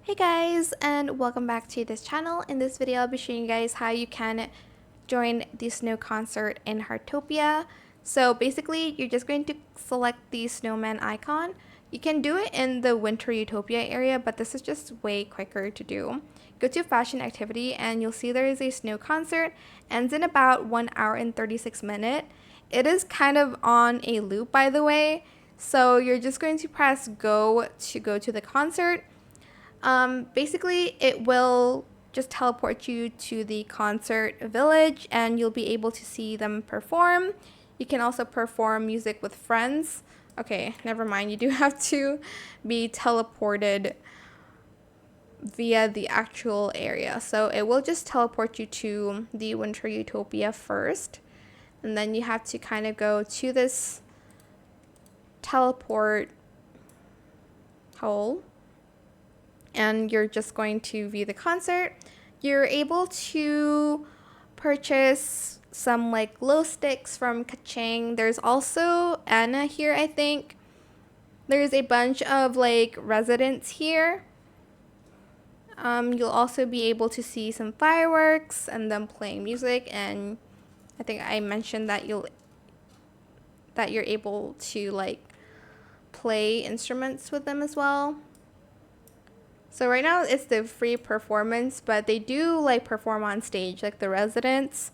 Hey guys, and welcome back to this channel. In this video I'll be showing you guys how you can join the snow concert in Heartopia. So basically you're just going to select the snowman icon. You can do it in the winter utopia area, but this is just way quicker to do. Go to fashion activity and you'll see there is a snow concert. Ends in about 1 hour and 36 minutes. It is kind of on a loop, by the way, so you're just going to press go to the concert. Basically it will just teleport you to the concert village and you'll be able to see them perform. You can also perform music with friends. Okay, never mind, you do have to be teleported via the actual area. So it will just teleport you to the winter utopia first, and then you have to kind of go to this teleport hole and you're just going to view the concert. You're able to purchase some like glow sticks from Kaching. There's also Anna here, I think. There's a bunch of like residents here. You'll also be able to see some fireworks and them playing music, and I think I mentioned that you're able to like play instruments with them as well. So right now it's the free performance, but they do like perform on stage, like the residents.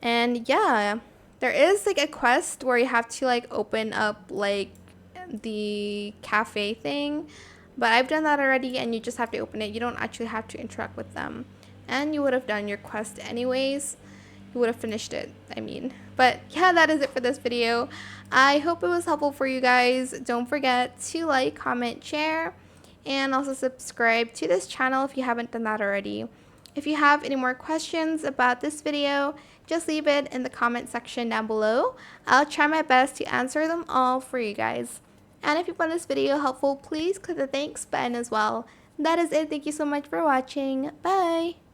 And yeah, there is like a quest where you have to like open up like the cafe thing, but I've done that already and you just have to open it. You don't actually have to interact with them, and you would have done your quest anyways. You would have finished it, I mean. But yeah, that is it for this video. I hope it was helpful for you guys. Don't forget to like, comment, share, and also subscribe to this channel if you haven't done that already. If you have any more questions about this video, just leave it in the comment section down below. I'll try my best to answer them all for you guys. And if you found this video helpful, please click the thanks button as well. That is it. Thank you so much for watching. Bye!